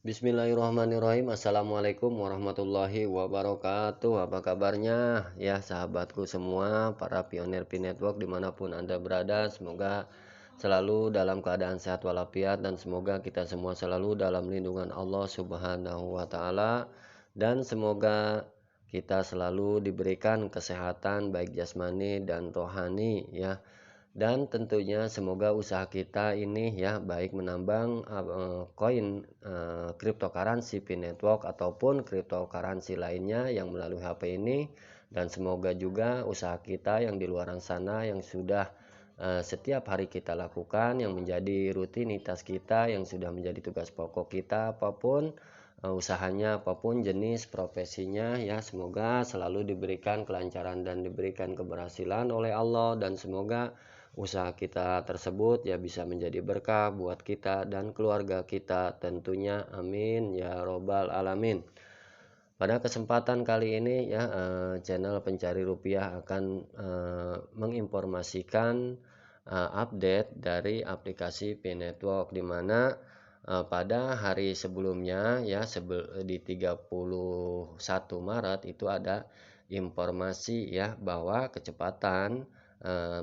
Bismillahirrahmanirrahim. Assalamualaikum warahmatullahi wabarakatuh. Apa kabarnya ya sahabatku semua, para pionir Pi Network dimanapun Anda berada. Semoga selalu dalam keadaan sehat walafiat dan semoga kita semua selalu dalam lindungan Allah Subhanahu wa taala, dan semoga kita selalu diberikan kesehatan baik jasmani dan rohani ya. Dan tentunya semoga usaha kita ini ya, baik menambang koin cryptocurrency Pi Network ataupun cryptocurrency lainnya yang melalui HP ini, dan semoga juga usaha kita yang di luar sana yang sudah setiap hari kita lakukan, yang menjadi rutinitas kita, yang sudah menjadi tugas pokok kita, apapun usahanya, apapun jenis profesinya ya, semoga selalu diberikan kelancaran dan diberikan keberhasilan oleh Allah, dan semoga usaha kita tersebut ya bisa menjadi berkah buat kita dan keluarga kita tentunya, amin ya robbal alamin. Pada kesempatan kali ini ya, channel Pencari Rupiah akan menginformasikan update dari aplikasi Pi Network, di mana pada hari sebelumnya ya, di 31 Maret itu ada informasi ya bahwa kecepatan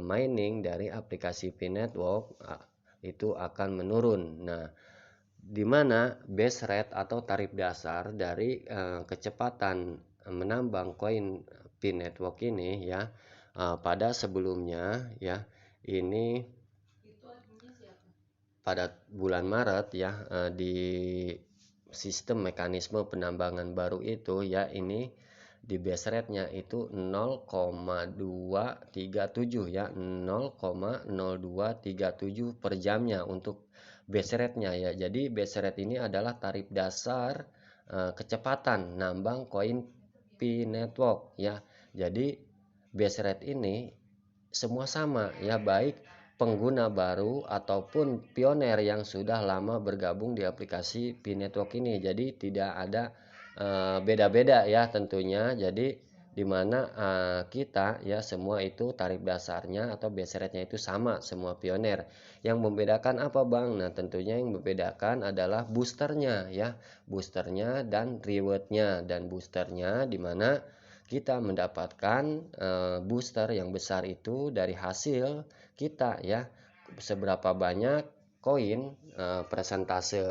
mining dari aplikasi Pi Network itu akan menurun. Nah, di mana base rate atau tarif dasar dari kecepatan menambang koin Pi Network ini ya, pada sebelumnya ya, ini pada bulan Maret ya, di sistem mekanisme penambangan baru itu ya, ini di base rate-nya itu 0,237 ya, 0,0237 per jamnya untuk base rate-nya ya. Jadi base rate ini adalah tarif dasar kecepatan nambang koin Pi Network ya. Jadi base rate ini semua sama ya, baik pengguna baru ataupun pioner yang sudah lama bergabung di aplikasi Pi Network ini. Jadi tidak ada beda-beda ya tentunya. Jadi dimana kita ya semua itu tarif dasarnya atau base rate-nya itu sama semua pioner. Yang membedakan apa Bang? Nah, tentunya yang membedakan adalah boosternya ya, boosternya dan rewardnya. Dan boosternya dimana kita mendapatkan booster yang besar itu dari hasil kita ya, seberapa banyak koin, persentase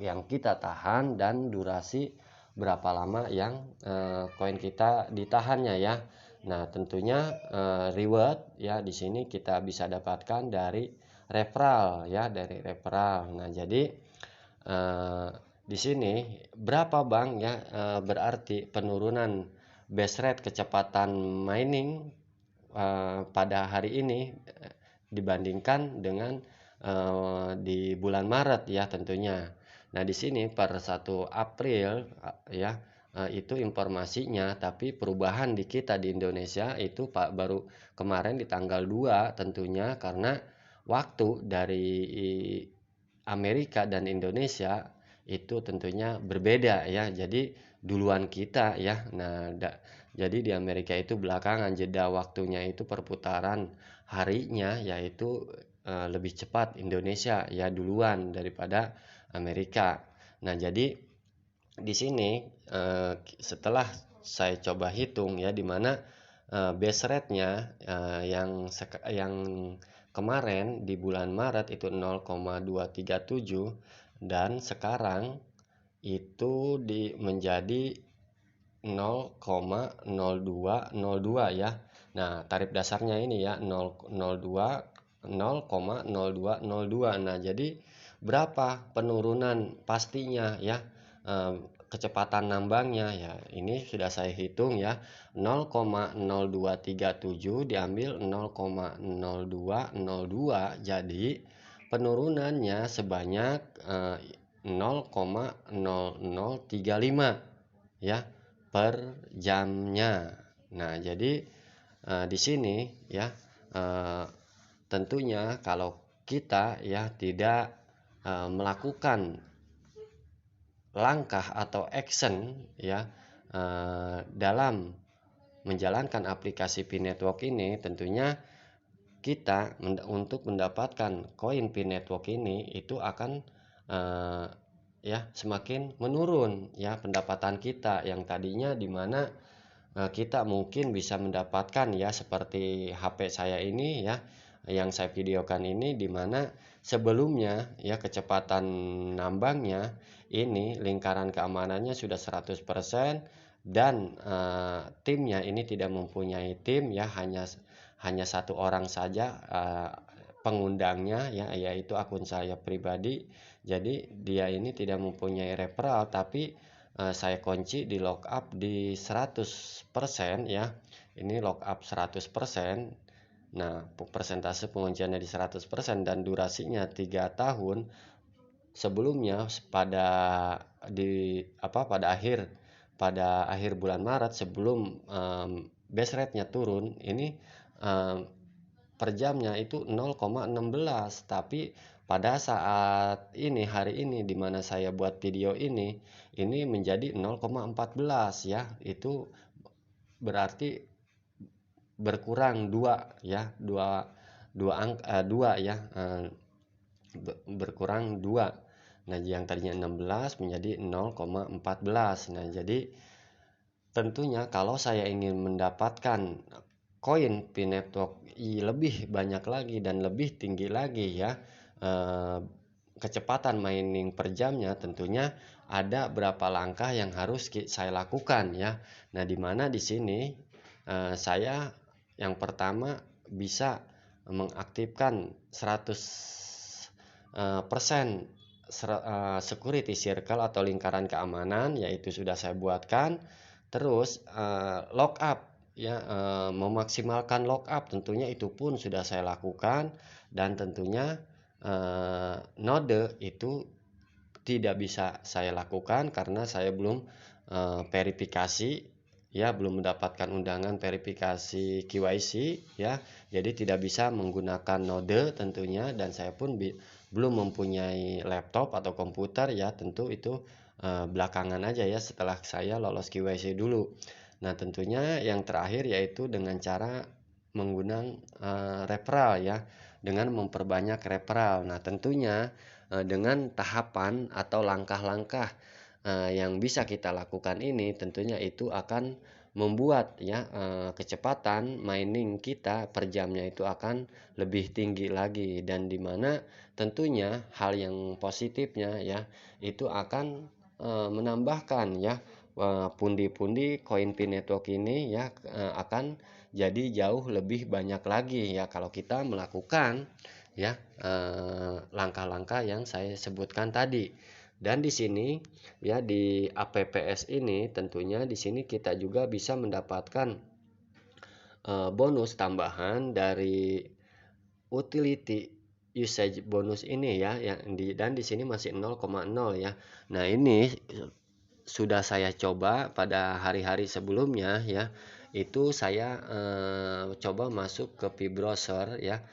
yang kita tahan, dan durasi berapa lama yang koin kita ditahannya ya. Nah, tentunya reward ya di sini kita bisa dapatkan dari referral ya, dari referral. Nah, jadi di sini berapa Bang ya, berarti penurunan base rate kecepatan mining pada hari ini dibandingkan dengan di bulan Maret ya tentunya. Nah, di sini per 1 April ya, itu informasinya, tapi perubahan di kita di Indonesia itu Pak baru kemarin di tanggal 2 tentunya, karena waktu dari Amerika dan Indonesia itu tentunya berbeda ya. Jadi duluan kita ya. Nah, jadi di Amerika itu belakangan, jeda waktunya itu perputaran harinya yaitu lebih cepat Indonesia ya, duluan daripada Amerika. Nah, jadi di sini setelah saya coba hitung ya, di mana base rate-nya yang kemarin di bulan Maret itu 0,237, dan sekarang itu menjadi 0,0202 ya. Nah, tarif dasarnya ini ya 002 0,0202. Nah, jadi berapa penurunan pastinya ya, kecepatan nambangnya ya. Ini sudah saya hitung ya, 0,0237 diambil 0,0202, jadi penurunannya sebanyak 0,0035 ya per jamnya. Nah, jadi di sini ya, tentunya kalau kita ya tidak melakukan langkah atau action ya dalam menjalankan aplikasi Pi Network ini, tentunya kita untuk mendapatkan koin Pi Network ini itu akan ya semakin menurun ya pendapatan kita yang tadinya di mana kita mungkin bisa mendapatkan ya seperti HP saya ini ya yang saya videokan ini di mana sebelumnya ya kecepatan nambangnya ini lingkaran keamanannya sudah 100% dan timnya ini tidak mempunyai tim ya hanya satu orang saja pengundangnya ya yaitu akun saya pribadi. Jadi dia ini tidak mempunyai referral tapi saya kunci di lockup di 100% ya. Ini lockup 100%. Nah, persentase pengunciannya di 100% dan durasinya 3 tahun. Sebelumnya pada akhir bulan Maret sebelum base rate-nya turun, ini um, per jamnya itu 0,16, tapi pada saat ini hari ini di mana saya buat video ini menjadi 0,14 ya. Itu berarti berkurang 2 ya, 2 ya, berkurang 2. Nah, yang tadinya 16 menjadi 0,14. Nah, jadi tentunya kalau saya ingin mendapatkan koin P-Network lebih banyak lagi dan lebih tinggi lagi ya kecepatan mining per jamnya, tentunya ada berapa langkah yang harus saya lakukan ya. Nah, di mana di sini saya yang pertama bisa mengaktifkan 100% security circle atau lingkaran keamanan, yaitu sudah saya buatkan. Terus lockup ya, memaksimalkan lockup tentunya itu pun sudah saya lakukan. Dan tentunya node itu tidak bisa saya lakukan karena saya belum verifikasi ya, belum mendapatkan undangan verifikasi KYC ya. Jadi tidak bisa menggunakan node tentunya, dan saya pun belum mempunyai laptop atau komputer ya, tentu itu belakangan aja ya setelah saya lolos KYC dulu. Nah, tentunya yang terakhir yaitu dengan cara menggunakan referral ya, dengan memperbanyak referral. Nah, tentunya dengan tahapan atau langkah-langkah yang bisa kita lakukan ini tentunya itu akan membuat ya kecepatan mining kita per jamnya itu akan lebih tinggi lagi, dan dimana tentunya hal yang positifnya ya itu akan menambahkan ya pundi-pundi koin P-Network ini ya akan jadi jauh lebih banyak lagi ya kalau kita melakukan ya langkah-langkah yang saya sebutkan tadi. Dan di sini ya di APPS ini tentunya di sini kita juga bisa mendapatkan bonus tambahan dari utility usage bonus ini ya dan di sini masih 0,0 ya. Nah, ini sudah saya coba pada hari-hari sebelumnya ya. Itu saya coba masuk ke P-Browser ya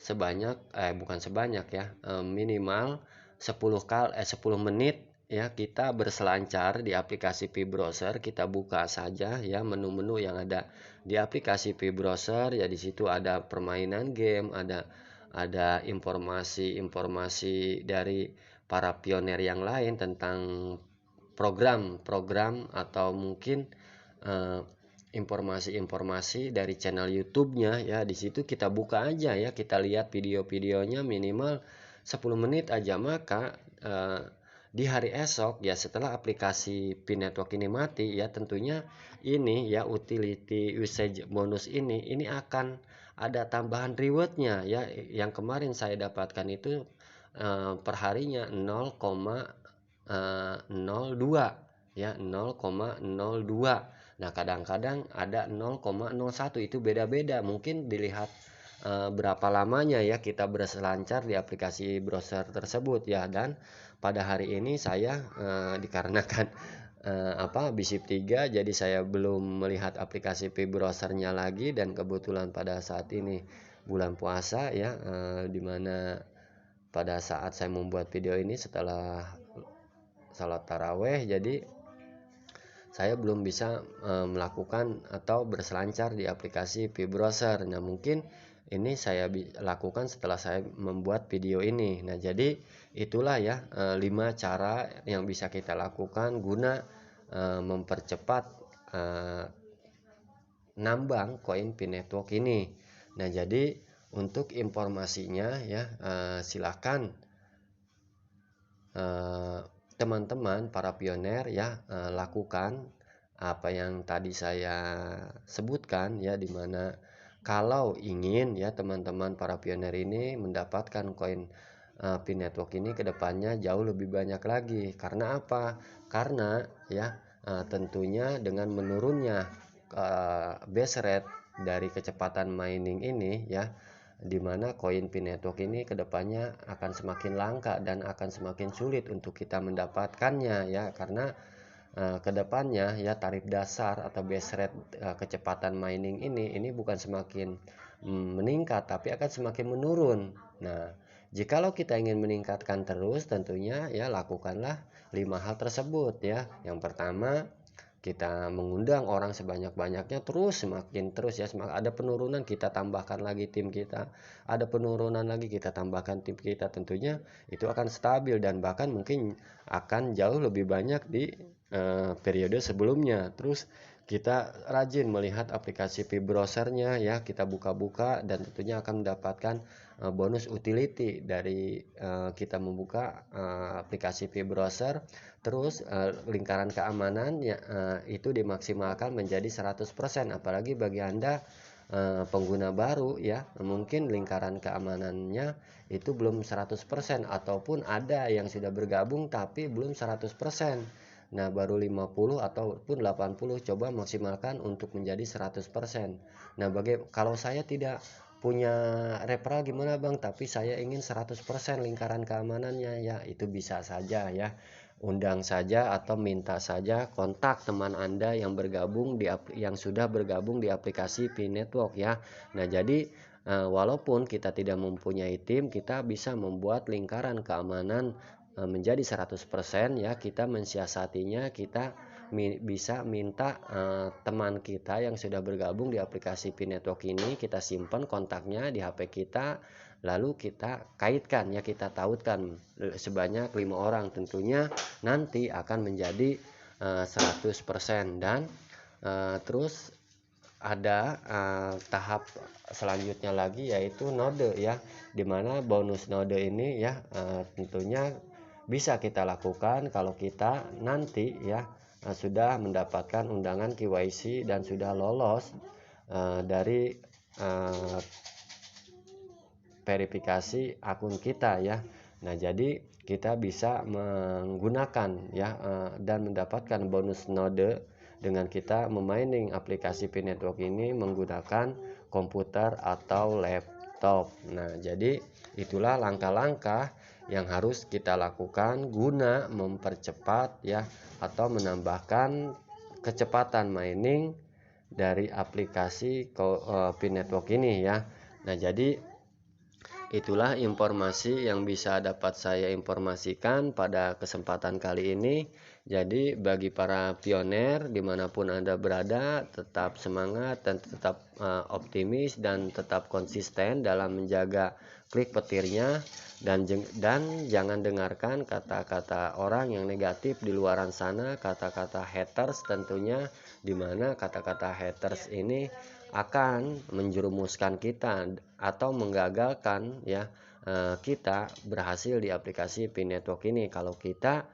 sebanyak bukan sebanyak ya, minimal 10 menit ya kita berselancar di aplikasi P-Browser. Kita buka saja ya menu-menu yang ada di aplikasi P-Browser ya. Di situ ada permainan game, ada informasi-informasi dari para pionir yang lain tentang program-program atau mungkin eh, informasi-informasi dari channel YouTube-nya ya. Di situ kita buka aja ya, kita lihat video-videonya minimal 10 menit aja. Maka di hari esok ya setelah aplikasi P-Network ini mati ya, tentunya ini ya utility usage bonus ini akan ada tambahan rewardnya ya. Yang kemarin saya dapatkan itu perharinya 0,02 ya, 0,02. Nah, kadang-kadang ada 0,01, itu beda-beda. Mungkin dilihat berapa lamanya ya kita berselancar di aplikasi browser tersebut ya. Dan pada hari ini saya dikarenakan BISIP 3 jadi saya belum melihat aplikasi P-browsernya lagi, dan kebetulan pada saat ini bulan puasa ya, dimana pada saat saya membuat video ini setelah salat taraweh, jadi saya belum bisa melakukan atau berselancar di aplikasi P-Browser. Nah, mungkin ini saya lakukan setelah saya membuat video ini. Nah, jadi itulah ya 5 cara yang bisa kita lakukan guna mempercepat eh, nambang koin P-Network ini. Nah, jadi untuk informasinya ya silakan teman-teman para pioner ya lakukan apa yang tadi saya sebutkan ya, dimana kalau ingin ya teman-teman para pioner ini mendapatkan koin P-Network ini kedepannya jauh lebih banyak lagi. Karena apa? Karena ya tentunya dengan menurunnya base rate dari kecepatan mining ini ya, dimana koin P-Network ini kedepannya akan semakin langka dan akan semakin sulit untuk kita mendapatkannya ya, karena kedepannya ya tarif dasar atau base rate kecepatan mining ini bukan semakin meningkat, tapi akan semakin menurun. Nah, jikalau kita ingin meningkatkan terus, tentunya ya lakukanlah 5 hal tersebut ya. Yang pertama, kita mengundang orang sebanyak-banyaknya, terus semakin terus ya, ada penurunan kita tambahkan lagi tim kita, ada penurunan lagi kita tambahkan tim kita, tentunya itu akan stabil dan bahkan mungkin akan jauh lebih banyak di periode sebelumnya. Terus kita rajin melihat aplikasi P-browsernya ya, kita buka-buka dan tentunya akan mendapatkan bonus utility dari kita membuka aplikasi P-browser. Terus lingkaran keamanan ya, itu dimaksimalkan menjadi 100%, apalagi bagi Anda pengguna baru ya, mungkin lingkaran keamanannya itu belum 100%, ataupun ada yang sudah bergabung tapi belum 100%. Nah, baru 50 ataupun 80, coba maksimalkan untuk menjadi 100%. Nah, kalau saya tidak punya referral gimana Bang, tapi saya ingin 100% lingkaran keamanannya, ya itu bisa saja ya. Undang saja atau minta saja kontak teman Anda yang sudah bergabung di aplikasi P-Network ya. Nah, jadi walaupun kita tidak mempunyai tim, kita bisa membuat lingkaran keamanan menjadi 100% ya. Kita mensiasatinya, kita bisa minta teman kita yang sudah bergabung di aplikasi P-Network ini, kita simpan kontaknya di HP kita, lalu kita kaitkan ya, kita tautkan sebanyak 5 orang, tentunya nanti akan menjadi 100%. Dan terus ada tahap selanjutnya lagi, yaitu node ya, dimana bonus node ini ya tentunya bisa kita lakukan kalau kita nanti ya sudah mendapatkan undangan KYC dan sudah lolos dari verifikasi akun kita ya. Nah, jadi kita bisa menggunakan ya dan mendapatkan bonus node dengan kita memining aplikasi P-Network ini menggunakan komputer atau laptop. Nah, jadi itulah langkah-langkah yang harus kita lakukan guna mempercepat ya atau menambahkan kecepatan mining dari aplikasi P-Network ini ya. Nah, jadi itulah informasi yang bisa dapat saya informasikan pada kesempatan kali ini. Jadi bagi para pioner dimanapun Anda berada, tetap semangat dan tetap optimis dan tetap konsisten dalam menjaga klik petirnya, dan jangan dengarkan kata-kata orang yang negatif di luaran sana, kata-kata haters tentunya, dimana kata-kata haters ini akan menjerumuskan kita atau menggagalkan ya kita berhasil di aplikasi P-Network ini kalau kita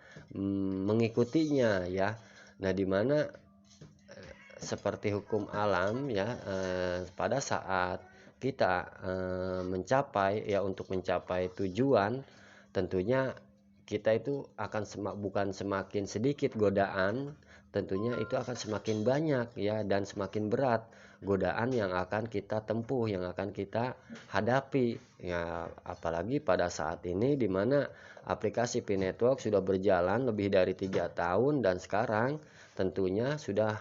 mengikutinya ya. Nah, dimana seperti hukum alam ya, pada saat kita mencapai ya, untuk mencapai tujuan, tentunya kita itu akan bukan semakin sedikit godaan, tentunya itu akan semakin banyak ya, dan semakin berat godaan yang akan kita tempuh, yang akan kita hadapi ya. Apalagi pada saat ini dimana aplikasi P-Network sudah berjalan lebih dari 3 tahun, dan sekarang tentunya sudah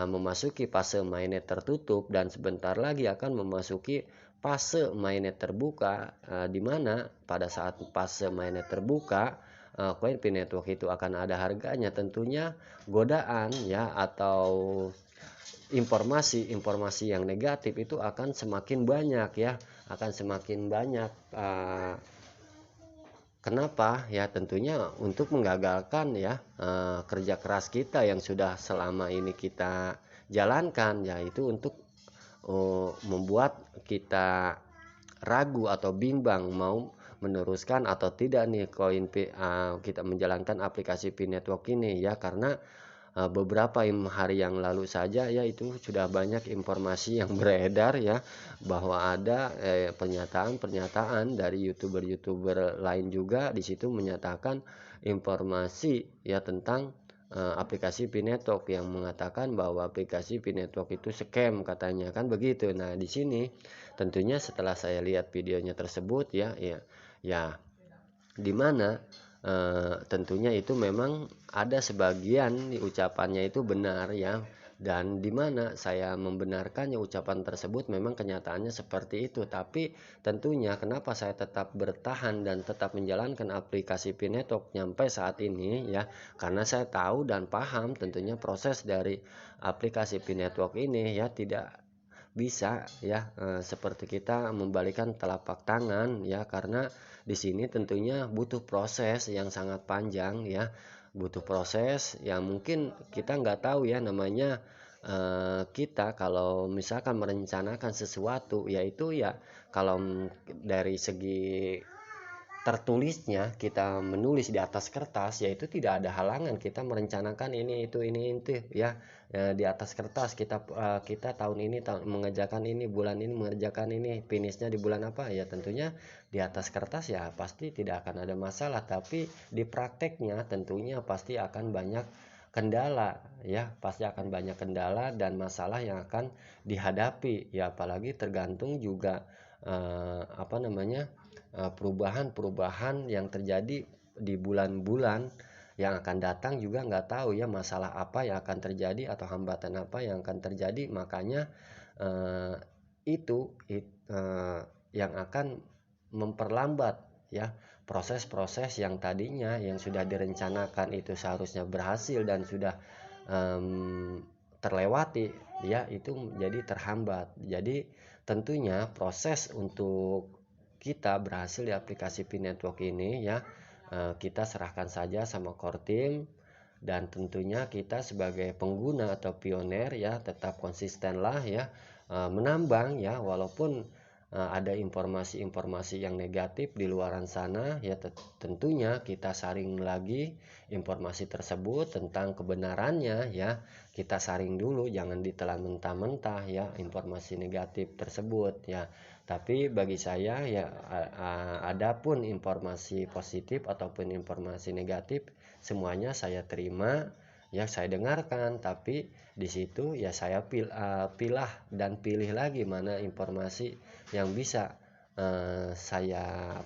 memasuki fase mainnet tertutup, dan sebentar lagi akan memasuki fase mainnet terbuka, di mana pada saat fase mainnet terbuka koin Pi Network itu akan ada harganya, tentunya godaan ya atau informasi-informasi yang negatif itu akan semakin banyak ya, akan semakin banyak. Kenapa? Ya tentunya untuk menggagalkan ya kerja keras kita yang sudah selama ini kita jalankan, yaitu untuk membuat kita ragu atau bimbang mau meneruskan atau tidak nih kita menjalankan aplikasi Pi Network ini ya, karena beberapa hari yang lalu saja ya itu sudah banyak informasi yang beredar ya, bahwa ada pernyataan-pernyataan dari youtuber-youtuber lain juga di situ menyatakan informasi ya tentang aplikasi Pi Network, yang mengatakan bahwa aplikasi Pi Network itu scam katanya kan begitu. Nah di sini tentunya setelah saya lihat videonya tersebut ya dimana tentunya itu memang ada sebagian ucapannya itu benar ya, dan dimana saya membenarkannya ucapan tersebut memang kenyataannya seperti itu. Tapi tentunya kenapa saya tetap bertahan dan tetap menjalankan aplikasi Pi Network sampai saat ini ya, karena saya tahu dan paham tentunya proses dari aplikasi Pi Network ini ya tidak bisa ya seperti kita membalikan telapak tangan ya, karena di sini tentunya butuh proses yang sangat panjang ya, butuh proses yang mungkin kita nggak tahu ya namanya. Kita kalau misalkan merencanakan sesuatu yaitu ya kalau dari segi tertulisnya kita menulis di atas kertas, yaitu tidak ada halangan kita merencanakan ini itu ya. Di atas kertas kita tahun ini mengerjakan ini, bulan ini mengerjakan ini, finishnya di bulan apa ya, tentunya di atas kertas ya pasti tidak akan ada masalah, tapi di prakteknya tentunya pasti akan banyak kendala ya, pasti akan banyak kendala dan masalah yang akan dihadapi ya, apalagi tergantung juga perubahan-perubahan yang terjadi di bulan-bulan yang akan datang, juga nggak tahu ya masalah apa yang akan terjadi atau hambatan apa yang akan terjadi. Makanya eh, itu yang akan memperlambat ya proses-proses yang tadinya yang sudah direncanakan itu seharusnya berhasil dan sudah terlewati ya, itu jadi terhambat. Jadi tentunya proses untuk kita berhasil di aplikasi Pi Network ini ya kita serahkan saja sama core team, dan tentunya kita sebagai pengguna atau pioner ya tetap konsistenlah ya menambang ya, walaupun ada informasi-informasi yang negatif di luaran sana ya, tentunya kita saring lagi informasi tersebut tentang kebenarannya ya, kita saring dulu, jangan ditelan mentah-mentah ya informasi negatif tersebut ya. Tapi bagi saya ya adapun informasi positif ataupun informasi negatif semuanya saya terima ya, saya dengarkan, tapi di situ ya saya pilah dan pilih lagi mana informasi yang bisa saya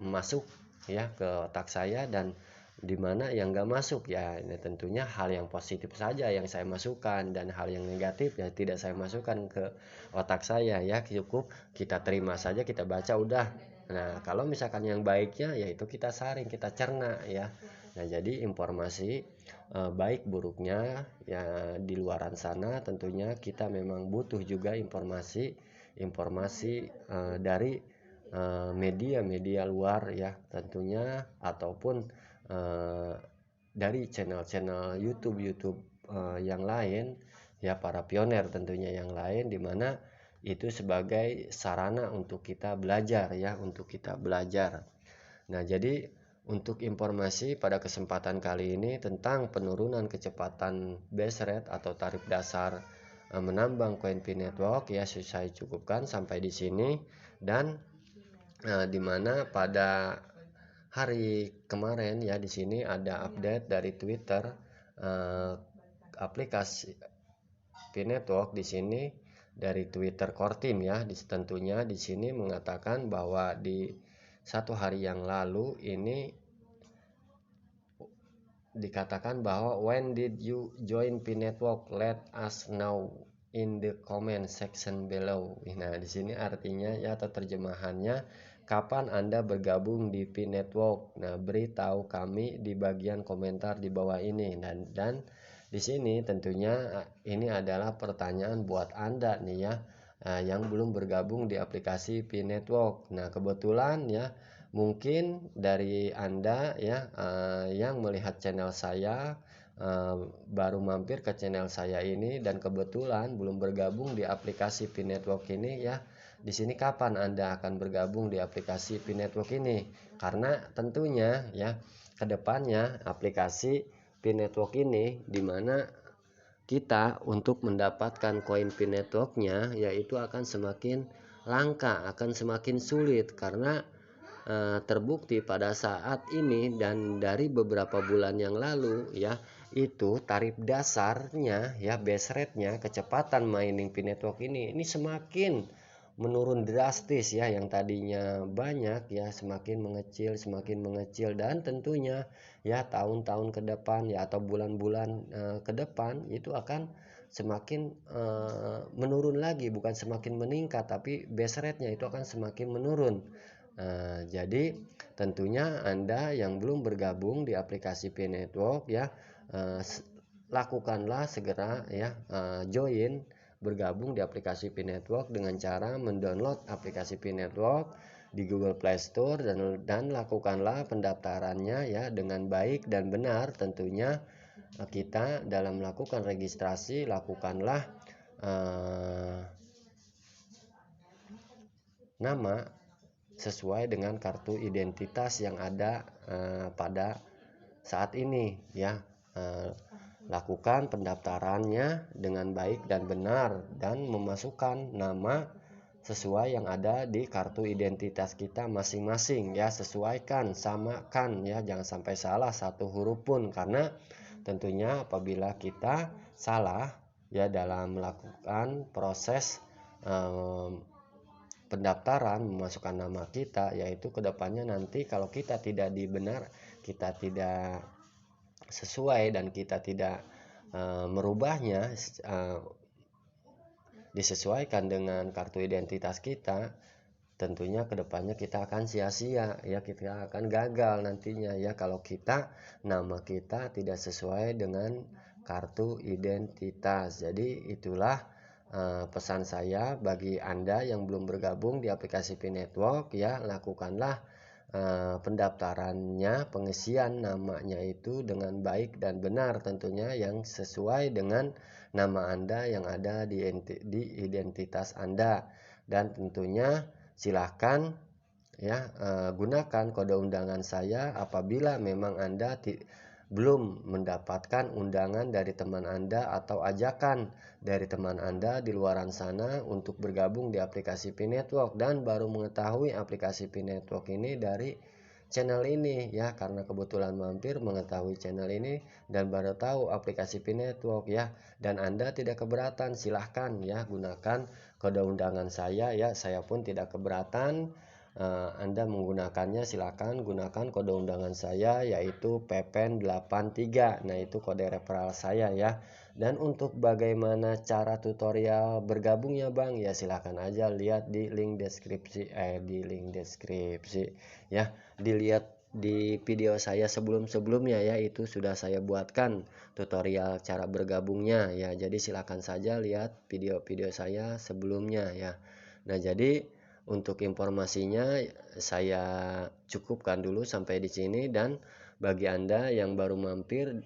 masuk ya ke otak saya, dan dimana yang gak masuk ya ini tentunya hal yang positif saja yang saya masukkan, dan hal yang negatif ya tidak saya masukkan ke otak saya ya, cukup kita terima saja, kita baca udah. Nah kalau misalkan yang baiknya ya itu kita saring, kita cerna ya. Nah jadi informasi baik buruknya ya di luaran sana tentunya kita memang butuh juga informasi dari media-media luar ya tentunya, ataupun dari channel-channel YouTube yang lain ya, para pioner tentunya yang lain, dimana itu sebagai sarana untuk kita belajar ya, untuk kita belajar. Nah jadi untuk informasi pada kesempatan kali ini tentang penurunan kecepatan base rate atau tarif dasar menambang koin Pi Network ya saya cukupkan sampai di sini. Dan dimana pada hari kemarin ya di sini ada update dari Twitter aplikasi Pi Network di sini dari Twitter Core Team ya, tentunya di sini mengatakan bahwa di satu hari yang lalu ini dikatakan bahwa when did you join Pi Network, let us know in the comment section below. Nah di sini artinya ya atau terjemahannya, kapan Anda bergabung di Pi Network? Nah, beritahu kami di bagian komentar di bawah ini. Dan di sini tentunya ini adalah pertanyaan buat Anda nih ya, yang belum bergabung di aplikasi Pi Network. Nah, kebetulan ya, mungkin dari Anda ya, yang melihat channel saya, baru mampir ke channel saya ini dan kebetulan belum bergabung di aplikasi Pi Network ini ya. Di sini kapan Anda akan bergabung di aplikasi Pi Network ini? Karena tentunya ya, kedepannya aplikasi Pi Network ini dimana kita untuk mendapatkan koin Pi Networknya yaitu akan semakin langka, akan semakin sulit karena terbukti pada saat ini dan dari beberapa bulan yang lalu ya, itu tarif dasarnya ya, base rate-nya, kecepatan mining Pi Network ini semakin menurun drastis ya, yang tadinya banyak ya semakin mengecil dan tentunya ya tahun-tahun ke depan ya atau bulan-bulan ke depan itu akan semakin menurun lagi, bukan semakin meningkat tapi base rate-nya itu akan semakin menurun. Jadi tentunya Anda yang belum bergabung di aplikasi Pi Network ya, lakukanlah segera ya, join bergabung di aplikasi Pi Network dengan cara mendownload aplikasi Pi Network di Google Play Store dan lakukanlah pendaftarannya ya dengan baik dan benar. Tentunya kita dalam melakukan registrasi lakukanlah nama sesuai dengan kartu identitas yang ada pada saat ini ya. Lakukan pendaftarannya dengan baik dan benar dan memasukkan nama sesuai yang ada di kartu identitas kita masing-masing ya, sesuaikan, samakan ya, jangan sampai salah satu huruf pun, karena tentunya apabila kita salah ya dalam melakukan proses pendaftaran memasukkan nama kita, yaitu kedepannya nanti kalau kita tidak kita tidak sesuai dan kita tidak merubahnya disesuaikan dengan kartu identitas kita, tentunya kedepannya kita akan sia-sia ya, kita akan gagal nantinya ya kalau nama kita tidak sesuai dengan kartu identitas. Jadi itulah pesan saya bagi Anda yang belum bergabung di aplikasi Pi Network ya, lakukanlah pendaftarannya, pengisian namanya itu dengan baik dan benar, tentunya yang sesuai dengan nama Anda yang ada di identitas Anda. Dan tentunya silahkan ya, gunakan kode undangan saya apabila memang Anda belum mendapatkan undangan dari teman Anda atau ajakan dari teman Anda di luaran sana untuk bergabung di aplikasi Pi Network dan baru mengetahui aplikasi Pi Network ini dari channel ini ya, karena kebetulan mampir mengetahui channel ini dan baru tahu aplikasi Pi Network ya, dan Anda tidak keberatan, silahkan ya gunakan kode undangan saya ya, saya pun tidak keberatan. Anda menggunakannya, silakan gunakan kode undangan saya yaitu PEPEN83. Nah, itu kode referral saya ya. Dan untuk bagaimana cara tutorial bergabungnya Bang, ya silakan aja lihat di link deskripsi ya. Dilihat di video saya sebelum-sebelumnya ya, itu sudah saya buatkan tutorial cara bergabungnya ya. Jadi silakan saja lihat video-video saya sebelumnya ya. Nah, jadi untuk informasinya saya cukupkan dulu sampai di sini, dan bagi Anda yang baru mampir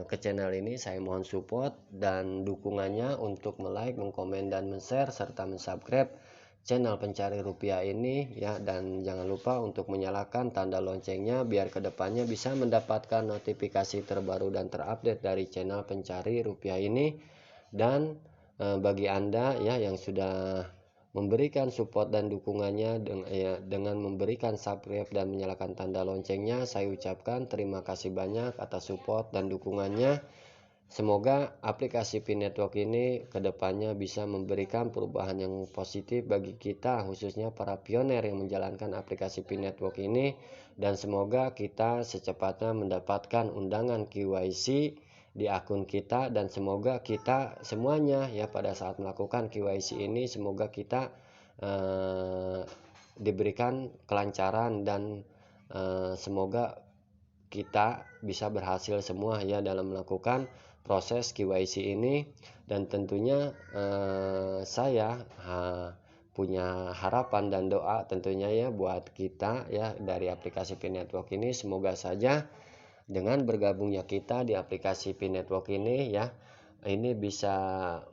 ke channel ini, saya mohon support dan dukungannya untuk like, komen, dan share serta subscribe channel Pencari Rupiah ini ya, dan jangan lupa untuk menyalakan tanda loncengnya biar kedepannya bisa mendapatkan notifikasi terbaru dan terupdate dari channel Pencari Rupiah ini. Dan bagi Anda ya yang sudah memberikan support dan dukungannya dengan memberikan subscribe dan menyalakan tanda loncengnya, saya ucapkan terima kasih banyak atas support dan dukungannya. Semoga aplikasi Pi Network ini kedepannya bisa memberikan perubahan yang positif bagi kita, khususnya para pioner yang menjalankan aplikasi Pi Network ini, dan semoga kita secepatnya mendapatkan undangan KYC di akun kita, dan semoga kita semuanya ya pada saat melakukan KYC ini semoga kita diberikan kelancaran dan semoga kita bisa berhasil semua ya dalam melakukan proses KYC ini. Dan tentunya saya punya harapan dan doa tentunya ya buat kita ya dari aplikasi Pi Network ini, semoga saja dengan bergabungnya kita di aplikasi Pi Network ini ya, ini bisa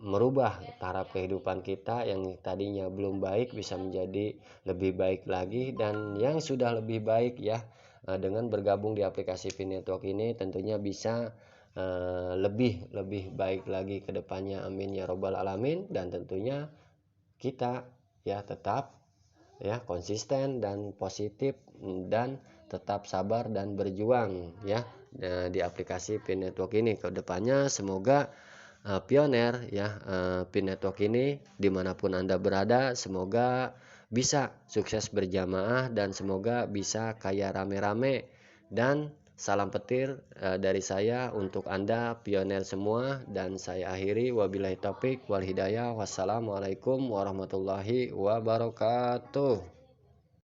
merubah taraf kehidupan kita yang tadinya belum baik bisa menjadi lebih baik lagi, dan yang sudah lebih baik ya dengan bergabung di aplikasi Pi Network ini tentunya bisa lebih baik lagi ke depannya, amin ya robbal alamin. Dan tentunya kita ya tetap ya konsisten dan positif dan tetap sabar dan berjuang ya di aplikasi Pi Network ini ke depannya. Semoga pioner ya Pi Network ini dimanapun Anda berada, semoga bisa sukses berjamaah dan semoga bisa kaya rame-rame. Dan salam petir dari saya untuk Anda pioner semua, dan saya akhiri wabillahi taufik wal hidayah. Wassalamualaikum warahmatullahi wabarakatuh.